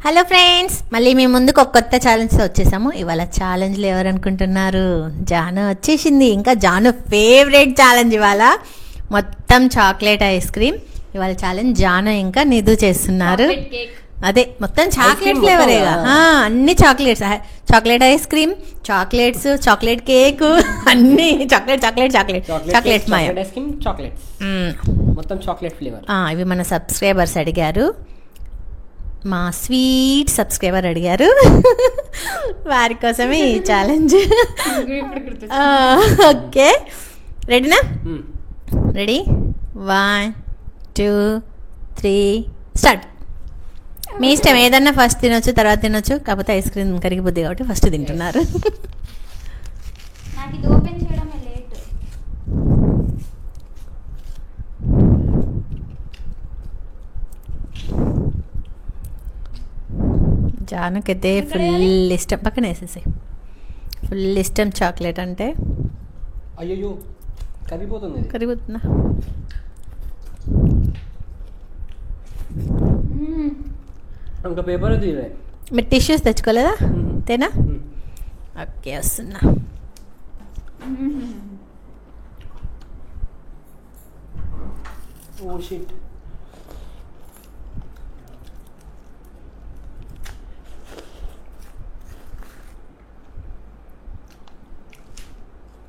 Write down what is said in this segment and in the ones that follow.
Hello friends, మళ్ళీ మీ ముందుకు ఒక కొత్త ఛాలెంజ్తో వచ్చేసాము. ఇవాళ ఛాలెంజ్లు ఎవరు అనుకుంటున్నారు? జాను వచ్చేసింది. ఇంకా జాను ఫేవరెట్ ఛాలెంజ్ ఇవాళ మొత్తం చాక్లెట్ ఐస్ క్రీమ్. ఇవాళ ఛాలెంజ్ జాను ఇంకా నిధు చేస్తున్నారు. అదే మొత్తం చాక్లెట్ ఫ్లేవరేగా, అన్ని chocolates, chocolate ice cream, chocolates, chocolate cake, అన్ని చాక్లెట్ చాక్లెట్ చాక్లెట్ చాక్లెట్ మాయ మొత్తం చాక్లెట్ ఫ్లేవర్. ఇవి మన సబ్స్క్రైబర్స్ అడిగారు, మా స్వీట్ సబ్స్క్రైబర్ అడిగారు. వారి కోసమే ఈ ఛాలెంజ్. ఓకే, రెడీనా? రెడీ? 1 2 3 స్టార్ట్. మీ ఇష్టం, ఏదన్నా ఫస్ట్ తినొచ్చు, తర్వాత తినొచ్చు. కాకపోతే ఐస్ క్రీమ్ కరిగిపోద్ది కాబట్టి ఫస్ట్ తింటున్నారు. నాకు ఇది ఓపెన్ చేయడమే లేట్. జానుకైతే ఫుల్ ఇష్టం. పక్కన వేసేసి ఫుల్ ఇష్టం చాక్లెట్ అంటే. అయ్యో కరిగిపోతుంది. కరిగిపోతుందా? ఇంకా పేపర్ తీయలే. మీరు టిష్యూస్ తెచ్చుకోలేదా? తేనా? ఓకే, వస్తున్నా. Oh shit.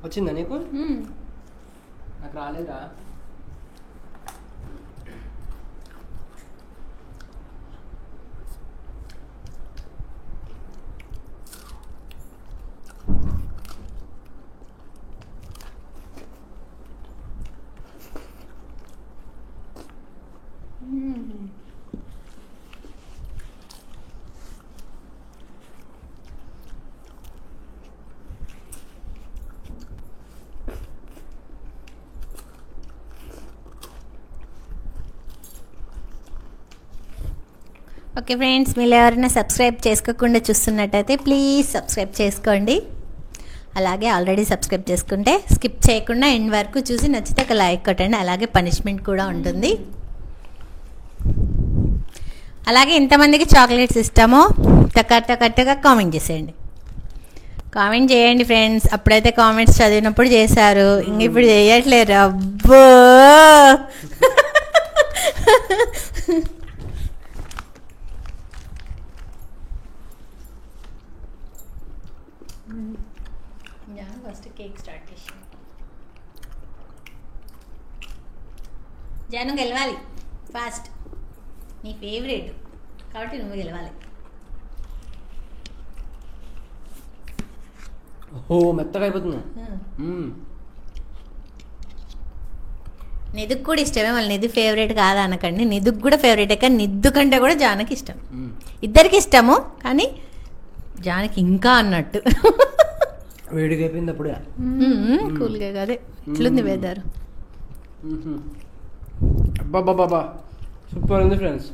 వచ్చిందా నీకు? నాకు రాలేదా? ఓకే ఫ్రెండ్స్, మీరు ఎవరైనా సబ్స్క్రైబ్ చేసుకోకుండా చూస్తున్నట్టయితే ప్లీజ్ సబ్స్క్రైబ్ చేసుకోండి. అలాగే ఆల్రెడీ సబ్స్క్రైబ్ చేసుకుంటే స్కిప్ చేయకుండా ఎండ్ వరకు చూసి నచ్చితే ఒక లైక్ కొట్టండి. అలాగే పనిష్మెంట్ కూడా ఉంటుంది. అలాగే ఎంతమందికి చాక్లెట్స్ ఇష్టమో కరెక్ట్గా కామెంట్ చేసేయండి. కామెంట్ చేయండి ఫ్రెండ్స్. అప్పుడైతే కామెంట్స్ చదివినప్పుడు చేశారు, ఇంక ఇప్పుడు చేయట్లేరు. అబ్బో, ఫస్ట్ కేక్ స్టార్ట్ చేసి జాను గెలవాలి ఫాస్ట్. నీ ఫేవరెట్ కాబట్టి నువ్వు గెలవాలి. ఓ మెత్తగా అయిపోతుంది. నిధుకు కూడా ఇష్టమే. మళ్ళీ నిధు ఫేవరెట్ కాదా అనకండి, నిధుకు కూడా ఫేవరెటే. కానీ నిధు కంటే కూడా జానకి ఇష్టం. ఇద్దరికి ఇష్టము, కానీ జానకి ఇంకా అన్నట్టు. వేడిగా అయిపోయింది అప్పుడే. కూల్గా కాదే. ఇట్లుంది వెదర్. అబ్బా సూపర్ ఉంది ఫ్రెండ్స్.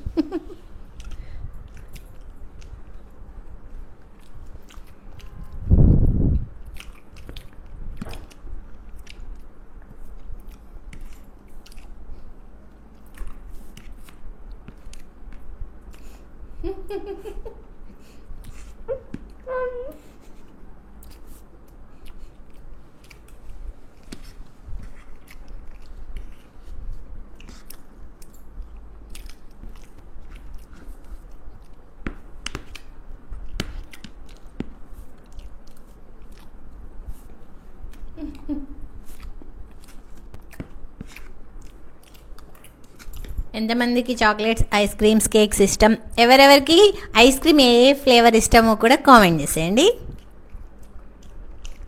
ఎంతమందికి చాక్లెట్స్, ఐస్ క్రీమ్స్, కేక్స్ ఇష్టం? ఎవరెవరికి ఐస్ క్రీమ్ ఏ ఫ్లేవర్ ఇష్టమో కూడా కామెంట్ చేసేయండి.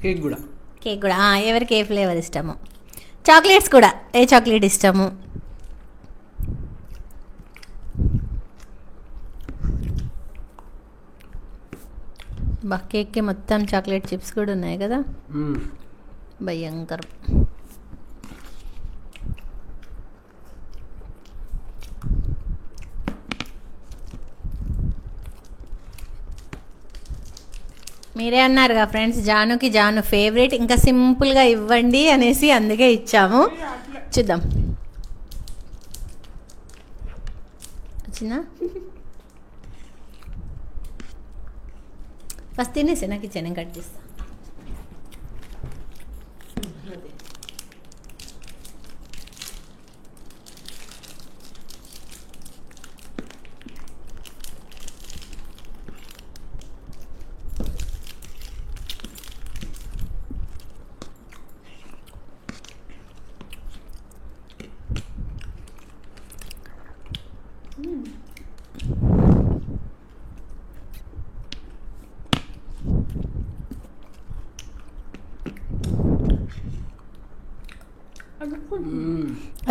కేక్ కూడా ఎవరికి ఏ ఫ్లేవర్ ఇష్టమో. చాక్లెట్స్ కూడా ఏ చాక్లెట్ ఇష్టము. కేక్కి మొత్తం చాక్లెట్ చిప్స్ కూడా ఉన్నాయి కదా, భయంకరం. మీరే అన్నారుగా ఫ్రెండ్స్, జానుకి జాను ఫేవరెట్, ఇంకా సింపుల్గా ఇవ్వండి అనేసి అందుకే ఇచ్చాము. చూద్దాం వచ్చిందా. ఫస్ట్ తినేసి నాకు ఇచ్చా, నేను కట్ చేస్తా.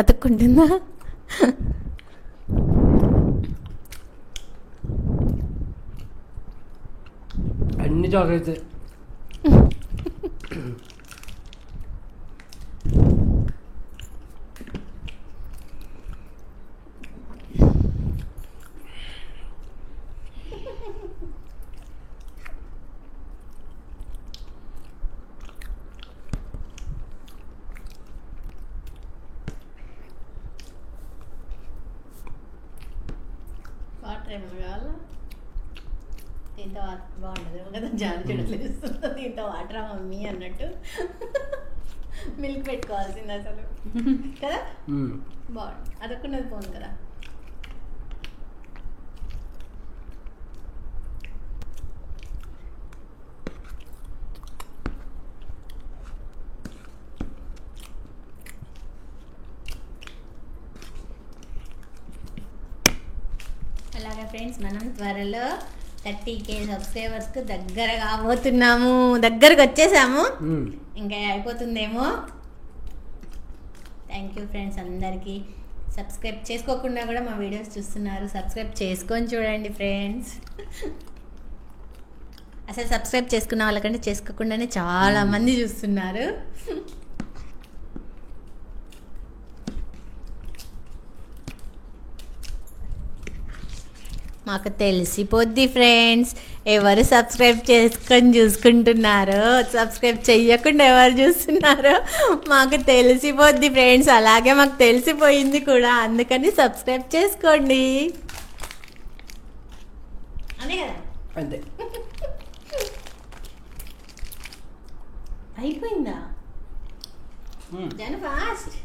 అతుక్కుంటుందా? అన్ని చాక్లెట్స్. వాటర్ ఏమైనా కావాలా? దీంతో బాగుండదు కదా, జాలి చెడుతుంది. దీంతో వాటర్ మమ్మీ అన్నట్టు మిల్క్ పెట్టుకోవాల్సింది అసలు కదా. బాగుంది, అదొక్కున్నది పోను కదా. అలాగే ఫ్రెండ్స్, మనం త్వరలో 30K సబ్స్క్రైబర్స్కి దగ్గర కాబోతున్నాము, దగ్గరకు వచ్చేసాము. ఇంకా అయిపోతుందేమో. థ్యాంక్ యూ ఫ్రెండ్స్ అందరికీ. సబ్స్క్రైబ్ చేసుకోకుండా కూడా మా వీడియోస్ చూస్తున్నారు, సబ్స్క్రైబ్ చేసుకొని చూడండి ఫ్రెండ్స్. అసలు సబ్స్క్రైబ్ చేసుకున్న వాళ్ళకంటే చేసుకోకుండానే చాలా మంది చూస్తున్నారు. మాకు తెలిసిపోద్ది ఫ్రెండ్స్ ఎవరు సబ్స్క్రైబ్ చేసుకొని చూసుకుంటున్నారో, సబ్స్క్రైబ్ చెయ్యకుండా ఎవరు చూస్తున్నారో మాకు తెలిసిపోద్ది ఫ్రెండ్స్. అలాగే మాకు తెలిసిపోయింది కూడా, అందుకని సబ్స్క్రైబ్ చేసుకోండి. అదే కదా, అంతే. అయిపోయిందా? జన ఫాస్ట్.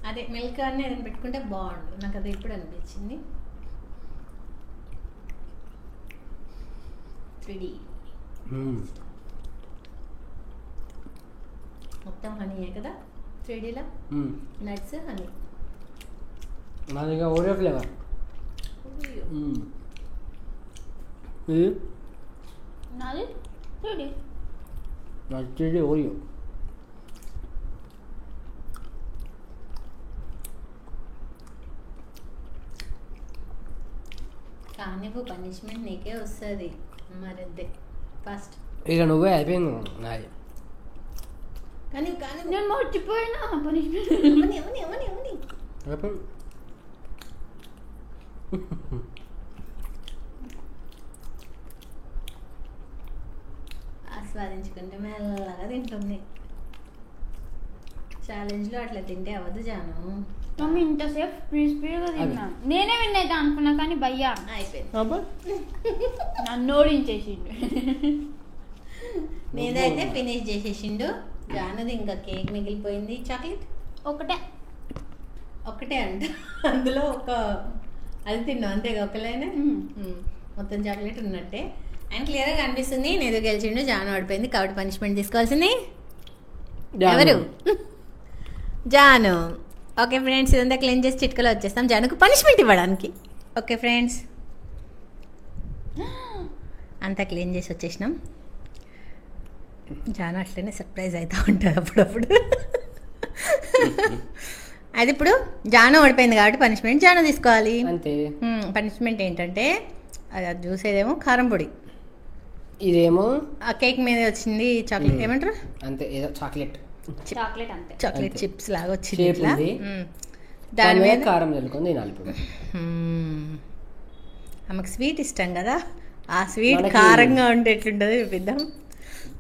అదే మిల్క్ అన్నీ ఏదైనా పెట్టుకుంటే బాగుండు, నాకు అది ఇప్పుడు అనిపించింది. 3D మొత్తం హనీయే కదా, 3Dలో నట్స్ హనీ. నాది ఇంకా ఓరియో ఫ్లేవర్. ఇది నాది 3D. నాది 3D ఓరియో. కానీ పనిష్మెంట్ నీకే వస్తుంది మరిద్దే ఫస్ట్. ఇక నువ్వే అయిపోయింది నాది. కానీ కానీ నేను మర్చిపోయినా పనిష్మెంట్. అవని అవని అవని అవని ఆస్వాదించుకుంటే మెల్లగా తింటుంది. ఛాలెంజ్లో అట్లా తింటే అవ్వదు జాను. మమ్మీ ఇంతసేపు స్పీడ్గా తిన్నా, నేనే విన్ అవుతా అనుకున్నా కానీ భయ్యా అయిపోయింది, నన్ను ఓడించేసిండు. నేనైతే ఫినిష్ చేసేసిండు. జానుది ఇంకా కేక్ మిగిలిపోయింది. చాక్లెట్ ఒకటే అంట, అందులో ఒక అది తిన్నా అంతేగా, ఒకలైనా మొత్తం చాక్లెట్ ఉన్నట్టే. అండ్ క్లియర్గా కనిపిస్తుంది నేను గెలిచిండు, జాను ఓడిపోయింది. కాబట్టి పనిష్మెంట్ తీసుకోవాల్సింది ఎవరు? జాను. ఓకే ఫ్రెండ్స్, ఇదంతా క్లీన్ చేసి చిట్కలో వచ్చేస్తాం జానుకు పనిష్మెంట్ ఇవ్వడానికి. ఓకే ఫ్రెండ్స్, అంతా క్లీన్ చేసి వచ్చేసినాం. జాను అట్లనే సర్ప్రైజ్ అవుతూ ఉంటుంది అప్పుడప్పుడు. అది ఇప్పుడు జాను ఓడిపోయింది కాబట్టి పనిష్మెంట్ జాను తీసుకోవాలి. అంతే. పనిష్మెంట్ ఏంటంటే అది చూసేదేమో కారం పొడి, ఇదేమో ఆ కేక్ మీద వచ్చింది చాక్లెట్, ఏమంటారు అంతే, ఏదో చాక్లెట్ అంతే. చాక్లెట్ అంతే. చిప్స్ లాగా వచ్చింది షేప్ ఇట్లా. ఉంది. దాని మీద కారం చల్లుకొని తినాలి ఇప్పుడు. ఆమెకు స్వీట్ ఇష్టం కదా, ఆ స్వీట్ మనకి- కారంగా ఉంటే ఎట్లుంటుంది చూపిద్దాం.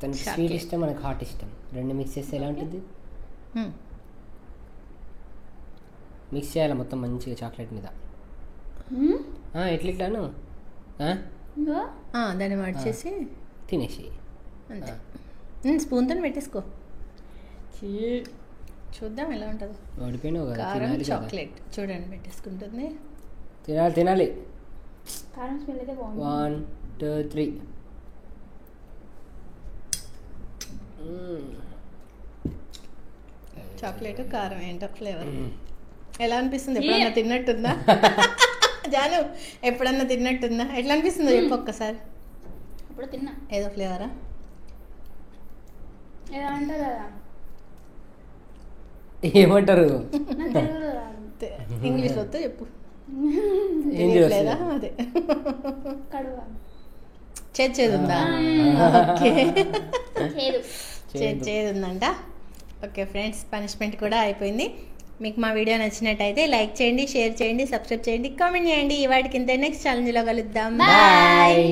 తనకి స్వీట్ ఇష్టం, మనకి హాట్ ఇష్టం, రెండు మిక్స్ చేస్తే ఎలా ఉంటుంది? మిక్స్ చేయాలి మొత్తం మంచిగా చాక్లెట్ మీద. ఎట్లిట్లాను ఇంకో దాన్ని మార్చేసి తినేసి అంతే స్పూన్తో పెట్టేసుకో చూద్దాం ఎలా ఉంటుందో. ఓడిపోయినావు కదా, కారం తినాలి కదా. చాక్లెట్ చూడండి పెట్టేసుకుంటుంది. తినాలి. కారం స్మెల్ అయితే బాగుంది. 1 2 3. చాక్లెట్ కారం ఏంటో ఫ్లేవర్ ఎలా అనిపిస్తుంది? ఎప్పుడన్నా తిన్నట్టుందా జాను? ఎప్పుడన్నా తిన్నట్టుందా? ఎట్లా అనిపిస్తుందో చెప్పు ఒక్కసారి. అప్పుడు తిన్నా. ఏదో ఫ్లేవరా? ఎలా అంటారు కదా, ఏమంటారు? నాకు తెలుగులో రాదు. ఇంగ్లీష్ వద్దు చెప్పు. ఏం లేదా అదే కడువ చేదు ఉందా? ఓకే చేదు. చేదు ఉందంట. ఓకే ఫ్రెండ్స్, పనిష్మెంట్ కూడా అయిపోయింది. మీకు మా వీడియో నచ్చినట్టయితే లైక్ చేయండి, షేర్ చేయండి, సబ్స్క్రైబ్ చేయండి, కామెంట్ చేయండి. వాటికి ఇంత నెక్స్ట్ ఛాలెంజ్లో కలుద్దాం. Bye.